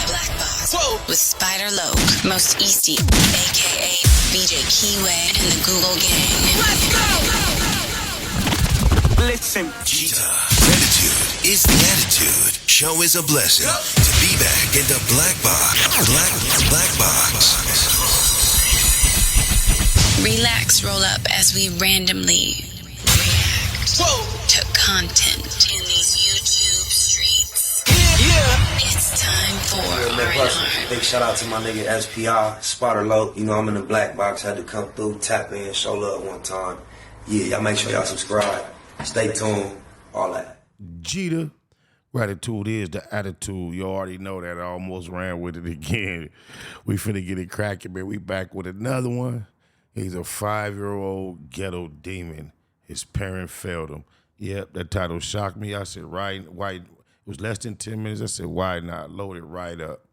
Black Box with Spider Loke, Most Easty, aka BJ Keyway, and the Google Gang. Let's go! Listen, gratitude is the attitude. Show is a blessing. To be back in the Black Box. Black Box. Relax, roll up as we randomly react to content in these YouTube streets. Yeah. It's time for R&R. Big shout out to my nigga SPI, Spotter Low. You know I'm in the Black Box. Had to come through, tap in, show love one time. Yeah, y'all make sure y'all subscribe. Stay tuned. All that. Jeter. Gratitude is the attitude. You already know that. I almost ran with it again. We finna get it cracking, man. We back with another one. He's a 5-year-old ghetto demon. His parent failed him. Yep, that title shocked me. I said, why? It was less than 10 minutes. I said, why not? Load it right up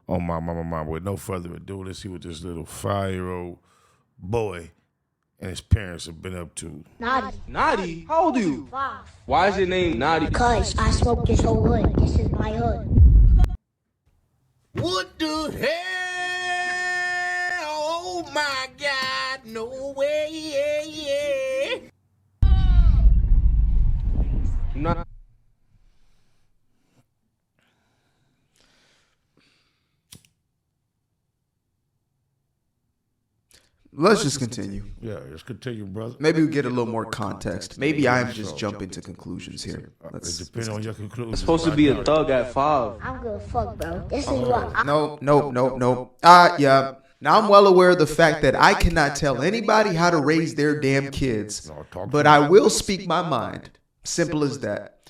on my mama. With no further ado, let's see what this little 5-year-old boy and his parents have been up to. Naughty. Naughty? How old are you? 5. Why is your name Naughty? Because I smoke this whole hood. This is my hood. What the hell? Oh my God, no way, yeah. Not. Let's just continue. Yeah, let's continue, brother. Maybe we get a little more context. Maybe I'm just jumping to conclusions here. It depends on your conclusions. I'm supposed to be a thug at 5. I'm good fuck, bro. This is what I... No. Yeah. Now I'm well aware of the fact that I cannot tell anybody how to raise their damn kids, but I will speak my mind. Simple as that.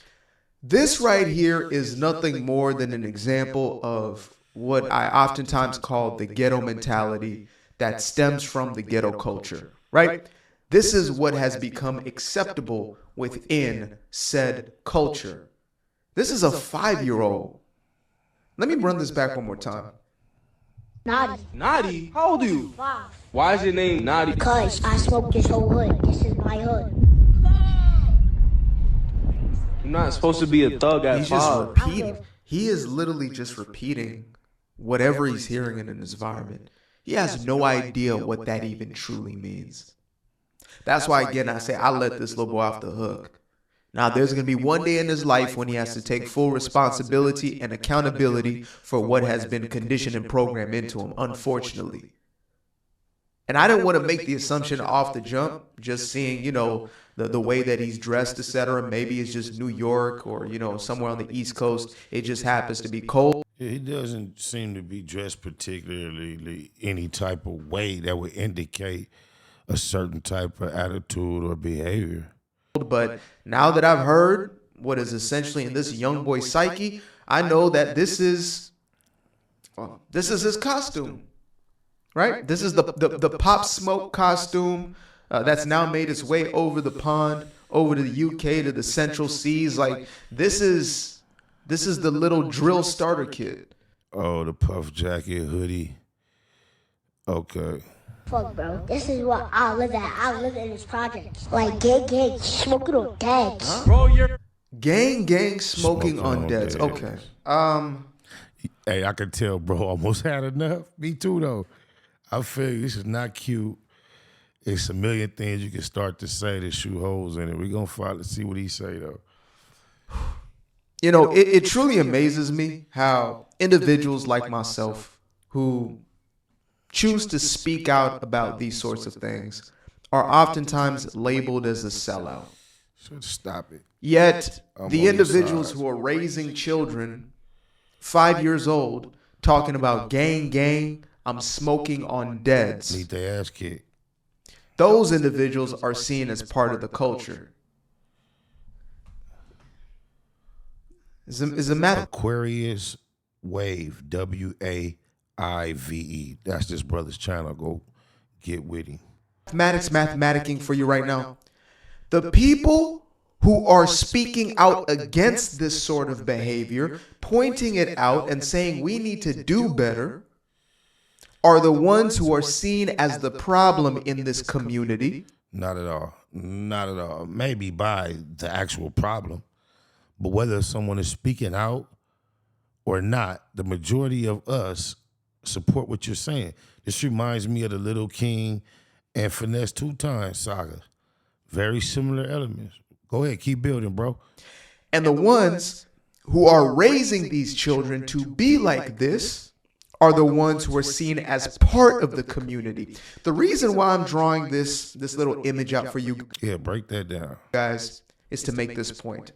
This right here is nothing more than an example of what I oftentimes call the ghetto mentality that stems from the ghetto culture, right? This is what has become acceptable within said culture. This is a 5-year-old. Let me run this back one more time. Naughty. Naughty? How old are you? 5. Why is your name Naughty? Because I smoke this whole hood. This is my hood. You're not supposed to be a thug at He's just 5. repeating. He is literally just repeating whatever he's hearing in an environment. He has no idea what that even truly means. That's why, again, I say I let this little boy off the hook. Now, there's going to be one day in his life when he has to take full responsibility and accountability for what has been conditioned and programmed into him, unfortunately. And I didn't want to make the assumption off the jump, just seeing, the way that he's dressed, etc. Maybe it's just New York or, somewhere on the East Coast. It just happens to be cold. He doesn't seem to be dressed particularly any type of way that would indicate a certain type of attitude or behavior. But now that I've heard what is essentially in this young boy's psyche, I know that this is his costume, right? This is the Pop Smoke costume that's now made its way over the pond, over to the UK, to the Central Seas. Like this is the little drill starter kit. Oh, the puff jacket, hoodie. Okay. Fuck, bro. This is what I live at. I live in this project. Like, gang, smoking on dads. Huh? Gang, smoking on dads. Okay. Hey, I can tell, bro, almost had enough. Me too, though. I feel you. This is not cute. It's a million things you can start to say to shoot holes in it. We're going to finally see what he say, though. It truly amazes me how individuals like myself who choose to speak out about these sorts of things are oftentimes labeled as a sellout. Should stop it. Yet, the individuals who are raising children, 5 years old, talking about gang, I'm smoking on deads. Need their ass kicked. Those individuals are seen as part of the culture. Is a matter. Aquarius Wave, WAIVE. That's this brother's channel. Go get with him. Mathematicking for you right now. The people who are speaking out against this sort of behavior, pointing it out and saying we need to do better, are the ones who are seen as the problem in this community. Not at all. Not at all. Maybe by the actual problem. But whether someone is speaking out or not, the majority of us support what you're saying. This reminds me of the Little King and Finesse 2 Times saga. Very similar elements. Go ahead, keep building, bro. And the ones who are raising these children to be like this are the ones who are seen as part of the community. The reason why I'm drawing this little image out for you, Yeah, break that down. guys, is to make this point.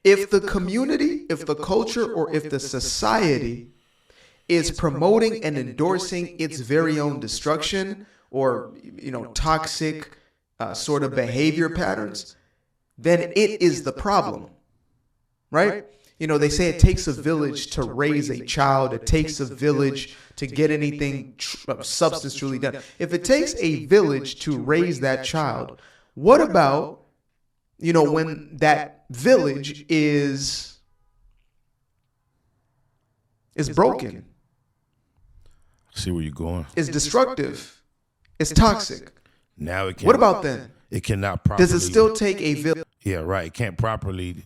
If the community, if the culture, or if the society is promoting and endorsing its very own destruction or, toxic sort of behavior patterns, then it is the problem, right? They say it takes a village to raise a child. It takes a village to get anything of substance truly done. If it takes a village to raise that child, what about, when that village is broken? See where you're going. Is destructive? Is toxic? Now it can't. What about then? It cannot properly. Does it still take a village? Yeah, right. It can't properly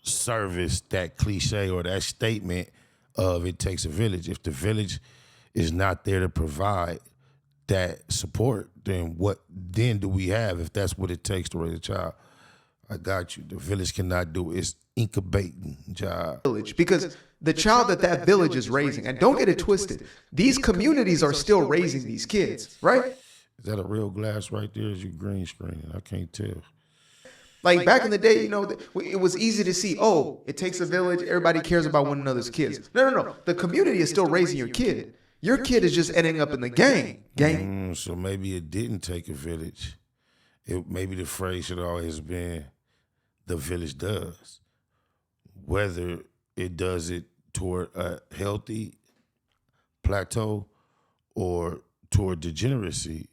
service that cliche or that statement of it takes a village. If the village is not there to provide that support, then what then do we have if that's what it takes to raise a child? I got you. The village cannot do it. It's incubating job. Because the child that village is raising, and don't get it twisted, these communities are still raising these kids, right? Is that a real glass right there? Is you green screening? I can't tell. Like back in the day, it was easy to see, it takes a village. Everybody cares about one another's kids. No. The community is still raising your kid. Your kid is just ending up in the gang. So maybe it didn't take a village. Maybe the phrase should always been, the village does. Whether it does it toward a healthy plateau or toward degeneracy,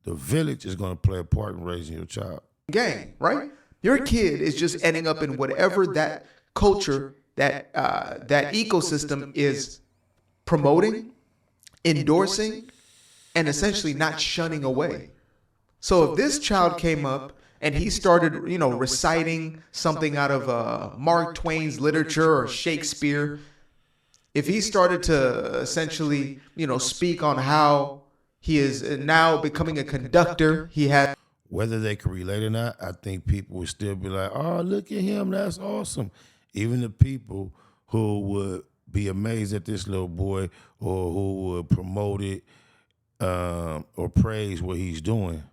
the village is going to play a part in raising your child. Gang, right? Your kid is just ending up in whatever that culture, that ecosystem is promoting, endorsing, and essentially not shunning away. So if this child came up and he started, reciting something out of Mark Twain's literature or Shakespeare, if he started to essentially, speak on how he is now becoming a conductor, he had. Whether they can relate or not, I think people would still be like, oh, look at him, that's awesome. Even the people who would be amazed at this little boy or who would promote it or praise what he's doing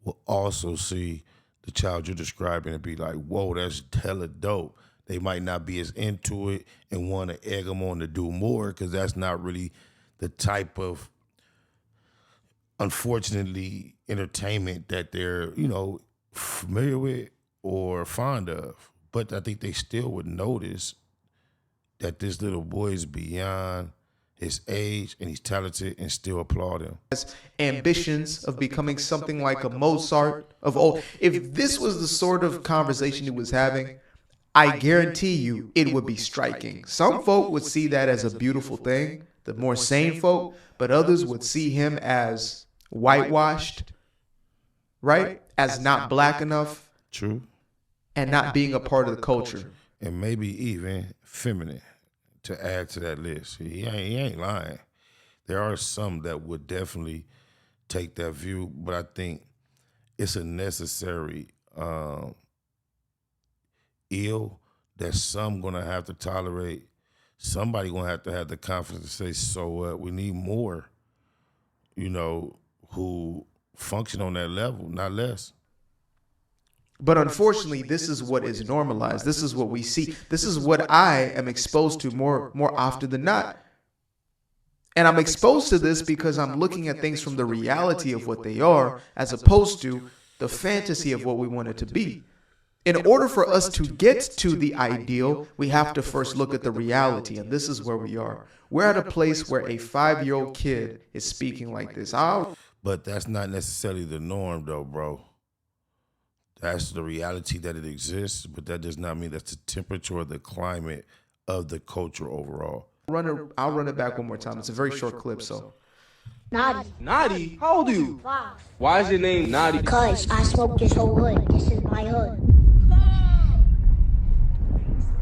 will also see the child you're describing and be like, whoa, that's hella dope. They might not be as into it and want to egg them on to do more because that's not really the type of, unfortunately, entertainment that they're, familiar with or fond of. But I think they still would notice that this little boy is beyond his age and he's talented and still applaud him. Ambitions of becoming something like a Mozart of old. If this was the sort of conversation he was having, I guarantee you it would be striking. Some folk would see that as a beautiful thing, the more sane folk, but others would see him as whitewashed, right? As not black enough. True. And not being a part of the culture. And maybe even feminine to add to that list. He ain't lying. There are some that would definitely take that view, but I think it's a necessary ill that some gonna have to tolerate. Somebody gonna have the confidence to say, so what? We need more, who function on that level, not less. But unfortunately, this is what is normalized. This is what we see. This is what I am exposed to more often than not. And I'm exposed to this because I'm looking at things from the reality of what they are, as opposed to the fantasy of what we want it to be. In order for us to get to the ideal, we have to first look at the reality, and this is where we are. We're at a place where a 5-year-old kid is speaking like this. But that's not necessarily the norm, though, bro. That's the reality that it exists, but that does not mean that's the temperature or the climate of the culture overall. I'll run it back one more time. It's a very short clip, so. Naughty. Naughty? How old are you? 5. Why is your name Naughty? Because I smoke this whole hood. This is my hood.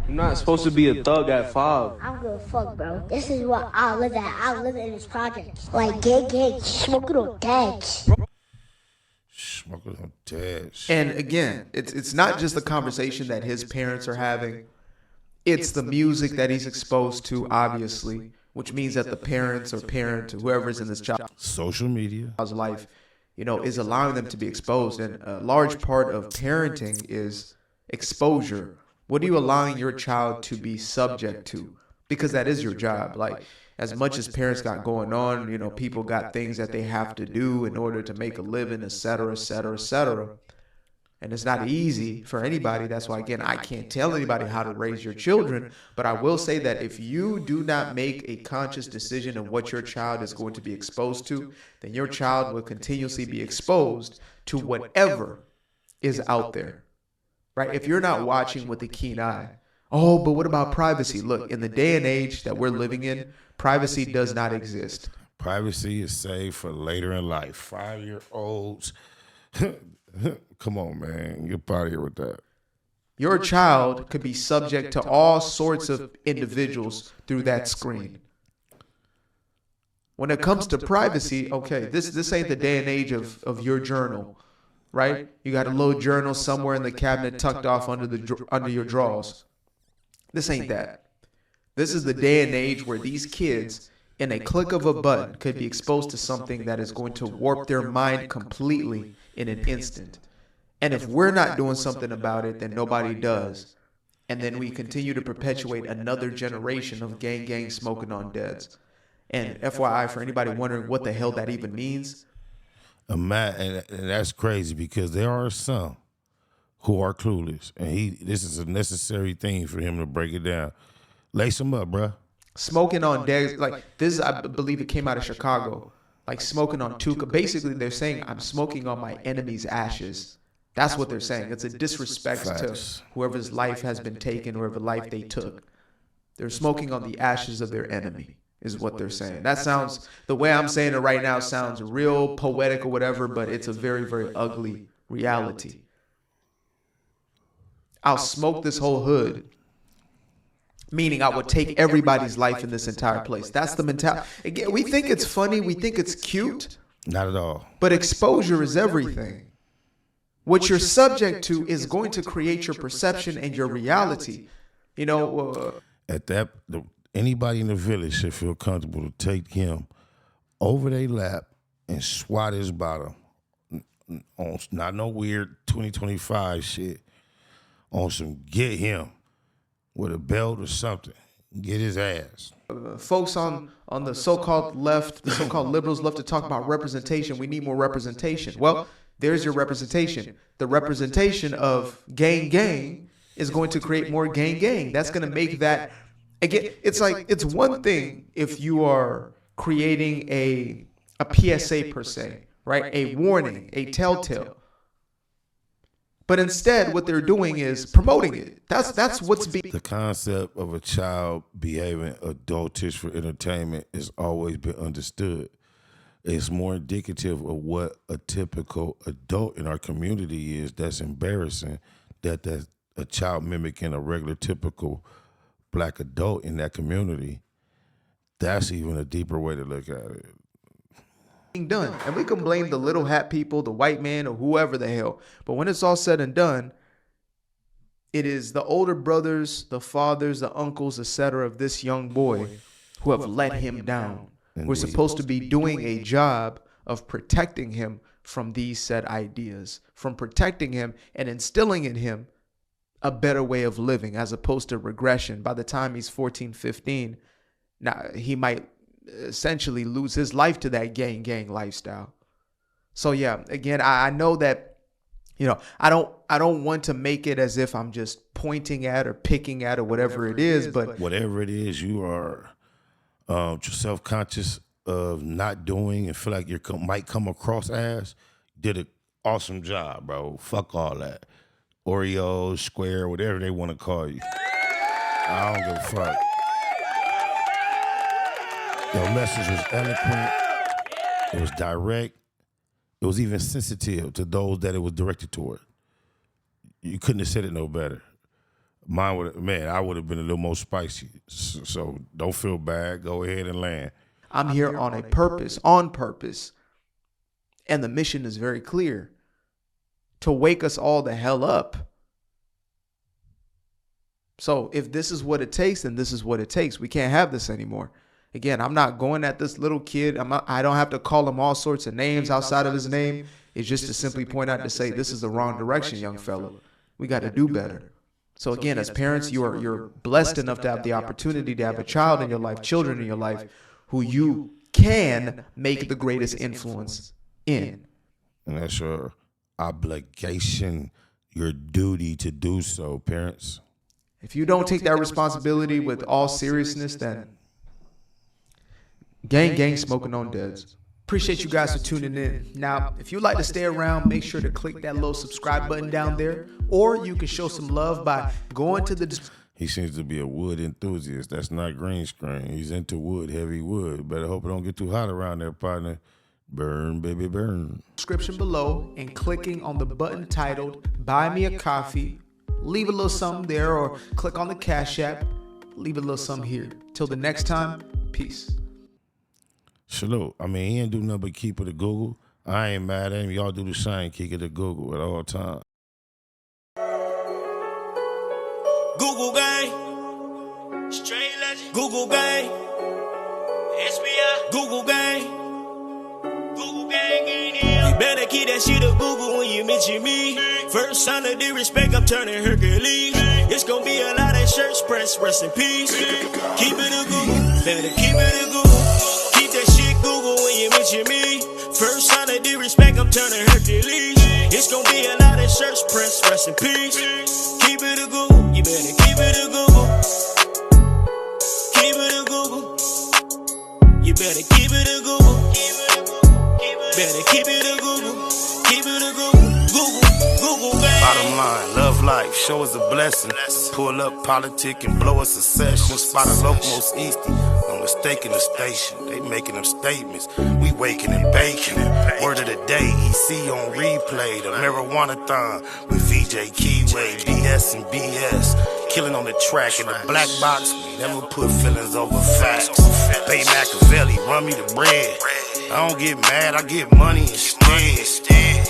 You're not supposed to be a thug at 5. I don't give a fuck, bro. This is what I live at. I live in this project. Like, gang, smoking on dads. Smoking on dads. And again, it's not just the conversation that his parents are having. It's the music that he's exposed to, obviously, which means that the parents or parent, whoever's in this child's Social media. life, is allowing them to be exposed. And a large part of parenting is exposure. What are you allowing your child to be subject to? Because that is your job. Like, as much as parents got going on, people got things that they have to do in order to make a living, et cetera, et cetera, et cetera. And it's not easy for anybody. That's why, again, I can't tell anybody how to raise your children. But I will say that if you do not make a conscious decision of what your child is going to be exposed to, then your child will continuously be exposed to whatever is out there. Right? If you're not watching with a keen eye, oh, but what about privacy? Look, in the day and age that we're living in, privacy does not exist. Privacy is saved for later in life. 5-year-olds. Come on, man. Get out of here with that. Your child could be subject to all sorts of individuals through that screen. When it comes to privacy, okay, this ain't the day and age of your journal, right? You got a little journal somewhere in the cabinet tucked off under your drawers. This ain't that. This is the day and age where these kids, in a click of a button, could be exposed to something that is going to warp their mind completely in an instant. And if we're not doing something about it, then nobody does. And then we continue to perpetuate another generation of gang smoking on deads. And FYI, for anybody wondering what the hell that even means. And that's crazy because there are some who are clueless. And this is a necessary thing for him to break it down. Lace him up, bruh. Smoking on deads, like this, I believe it came out of Chicago. Like smoking on two. Basically, they're saying, I'm smoking on my enemy's ashes. That's what they're saying. It's a disrespect to whoever's life has been taken, whoever life they took. They're smoking on the ashes of their enemy, is what they're saying. That sounds, the way I'm saying it right now sounds real poetic or whatever, but it's a very, very ugly reality. I'll smoke this whole hood, meaning I would take everybody's life in this entire place. That's the mentality. Again, we think it's funny, we think it's cute. Not at all. But exposure is everything. What you're subject to is going to create your perception and your reality. At that, anybody in the village should feel comfortable to take him over their lap and swat his bottom. On not no weird 2025 shit. On some get him with a belt or something. Get his ass. Folks on the so-called left, the so-called liberals love to talk about representation. We need more representation. Well, there's your representation. The representation of gang is going to create more gang. That's going to make that, again, it's like, it's one thing if you are creating a PSA per se, right? A warning, a telltale. But instead, what they're doing is promoting it. That's what's being. The concept of a child behaving adultish for entertainment has always been understood. It's more indicative of what a typical adult in our community is. That's embarrassing that a child mimicking a regular, typical black adult in that community. That's even a deeper way to look at it. Done. And we can blame the little hat people, the white man, or whoever the hell. But when it's all said and done, it is the older brothers, the fathers, the uncles, etc. of this young boy who have let him down. We're supposed to be doing a job of protecting him from these said ideas, from protecting him and instilling in him a better way of living as opposed to regression. By the time he's 14, 15, now he might essentially lose his life to that gang lifestyle. So yeah, again, I know that, I don't want to make it as if I'm just pointing at or picking at or whatever it is, but whatever it is you are self-conscious of not doing and feel like you might come across as, did an awesome job, bro. Fuck all that. Oreo, square, whatever they want to call you. I don't give a fuck. Your message was eloquent. It was direct. It was even sensitive to those that it was directed toward. You couldn't have said it no better. Mine would, man, I would have been a little more spicy. So don't feel bad. Go ahead and land. I'm here on a purpose, on purpose. And the mission is very clear. To wake us all the hell up. So if this is what it takes, then this is what it takes. We can't have this anymore. Again, I'm not going at this little kid. I don't have to call him all sorts of names outside of his name. It's just to simply point out to say, this is the wrong direction, young fella. We got to do better. So again, as parents, you're blessed enough to have the opportunity to have a child in your life, children in your life, who you can make the greatest influence in. And that's your obligation, your duty to do so, parents. If you don't take that responsibility with all seriousness, then gang smoking on deads. Appreciate you guys for tuning in. Now, if you'd like to stay around, make sure to click that little subscribe button down there, or you can show some love by going to the... He seems to be a wood enthusiast. That's not green screen. He's into wood, heavy wood. Better hope it don't get too hot around there, partner. Burn, baby, burn. Description below and clicking on the button titled Buy Me a Coffee. Leave a little something there, or click on the Cash App. Leave a little something here. Till the next time, peace. Salute. I mean, he ain't do nothing but keep it to Google. I ain't mad at him. Y'all do the same. Keep it to Google at all times. Google gang, straight legend. Google gang, SBI. Google gang, Google gang ain't here. You better keep that shit to Google when you mention me. First sign of disrespect, I'm turning Hercules. It's gonna be a lot of shirts press, rest in peace. Keep it to Google, better keep it to Google. Keep that shit Google when you mention me. First sign of disrespect, I'm turning Hercules. It's gonna be a lot of shirts press, rest in peace. Keep it to Google. You better keep it to Google. Keep it to Google. You better keep it to Google. Better keep it to Google. Keep it to Google. Google, baby. Bottom line, love life, show us a blessing. Pull up politic and blow us a session. Spot a locomost easty, no mistaking the station. They making them statements, we waking and baking. Word of the day, EC on replay. The marijuana-thon with VJ Keyway, BS and BS. Killing on the track in the black box. We never put feelings over facts. Bay Machiavelli, run me the bread. I don't get mad, I get money instead.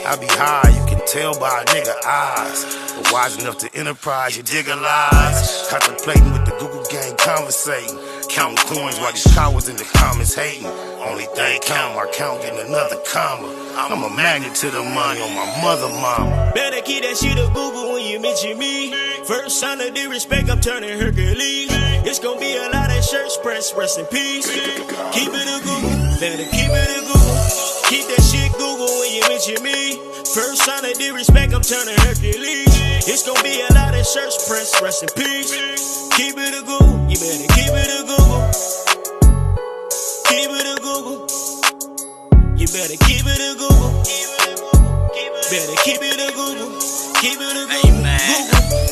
I be high, you can tell by a nigga eyes. But wise enough to enterprise, you dig a lies. Contemplating with the Google gang, conversating. Counting coins while these cowards in the comments hating. Only thing count, I count getting another comma. I'm a magnet to the money on my mother mama. Better keep that shit to Google when you mention me. First sign of disrespect, I'm turning Hercules. It's gonna be a lot of shirts press, rest in peace. Keep it to Google, better keep it to Google. Keep that shit Google when you mention me. First sign of disrespect, I'm turning Hercules. It's gonna be a lot of shirts press, rest in peace. Keep it to Google, you better keep it to Google. Keep it to Google. You better keep it to Google. Better keep it to Google. Keep it to Google.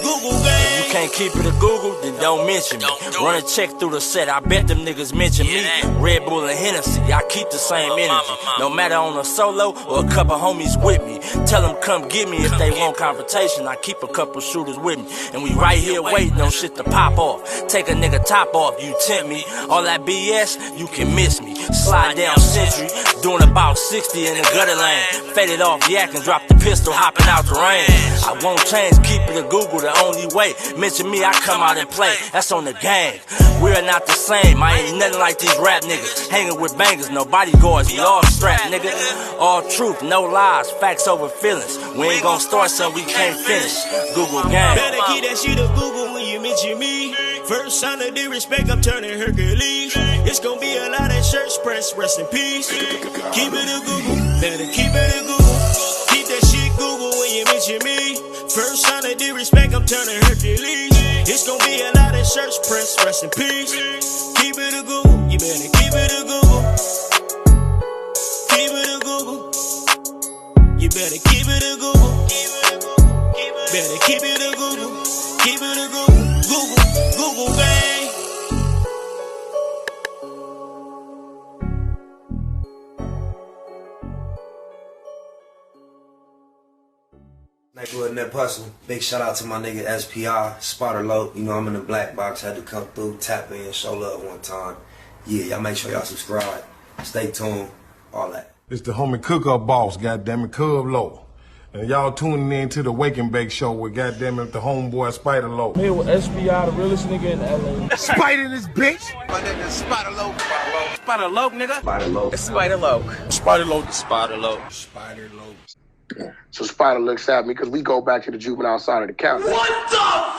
Google, gang. You can't keep it to Google, then don't mention me. Run a check through the set, I bet them niggas mention me. Red Bull and Hennessy, I keep the same energy. No matter on a solo or a couple homies with me. Tell them come get me if they want confrontation. I keep a couple shooters with me. And we right here waiting on shit to pop off. Take a nigga top off, you tempt me. All that BS, you can miss me. Slide down Century, doing about 60 in the gutter lane. Faded off yak and drop the pistol, hopping out the rain. I won't change, keep it to Google the only way. Mention me, I come out and play. That's on the gang. We're not the same. I ain't nothing like these rap niggas. Hanging with bangers, no bodyguards, we all strapped, nigga. All truth, no lies, facts over feelings. We ain't gonna start something we can't finish. Google gang. Better keep that shit to Google when you mention me. First sign of disrespect, I'm turning Hercules. It's gonna be a lot of shirts press, rest in peace. Keep it to Google, better keep it to Google. Keep that shit Google when you mention me. First sign of disrespect, I'm turning Hercules. It's gonna be a lot of shirts press, rest in peace. Keep it to Google, you better keep it to Google. Keep it to Google. You better keep it to Google. Better keep it to Google. Keep it to Google. Google, bang. Neighborhood that puzzle. Big shout out to my nigga SPI, Spotter Low. You know I'm in the black box, had to come through, tap in, show love one time. Yeah, y'all make sure y'all subscribe. Stay tuned, all that. It's the homie cook-up boss, goddammit, Cub Low. And y'all tuning in to the Wake and Bake Show with goddammit the homeboy Spider Low. Here with SPI, the realest nigga in LA. Spider this bitch! My nigga Spider Low. Spider Low, nigga. Spider Low. It's Spider Low. Spider Low. Spider Low. Spider Low. So Spider looks at me because we go back to the juvenile side of the county. What the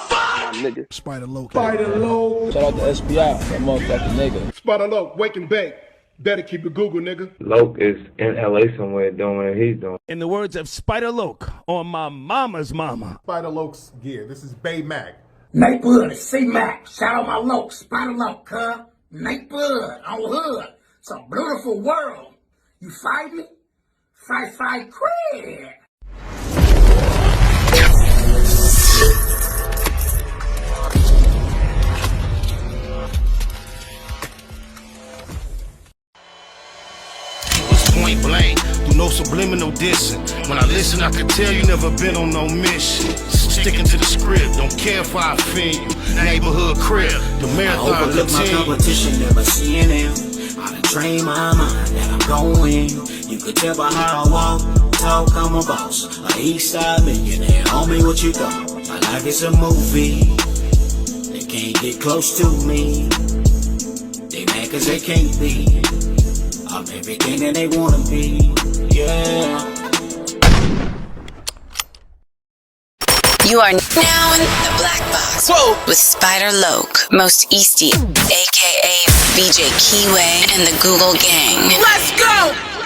fuck? My nigga. Spider Low. Spider Low. Shout out to SPI, that motherfucking nigga. Spider Low, Wake and Bake. Better keep it Google, nigga. Loke is in LA somewhere doing what he's doing. In the words of Spider Loke on my mama's mama. Spider Loke's gear. This is Bay Mac. Neighborhood, C-Mac. Shout out my Loke. Spider Low, huh? Neighborhood, on hood. It's a beautiful world. You fight me? Fight, crib. Point blank, through no subliminal dissing. When I listen, I can tell you never been on no mission. Sticking to the script, don't care if I offend you. Neighborhood crib, the marathon I overlook my competition, never seeing them. I done trained my mind that I'm going. You could tell by how I walk, talk, I'm a boss. A east side millionaire, homie, what you thought? My life is a movie. They can't get close to me. They mad cause they can't be. I'm everything that they wanna be, yeah. You are now in the black box. Whoa. With Spider Loke, Most Easty, aka BJ Keyway, and the Google Gang. Let's go!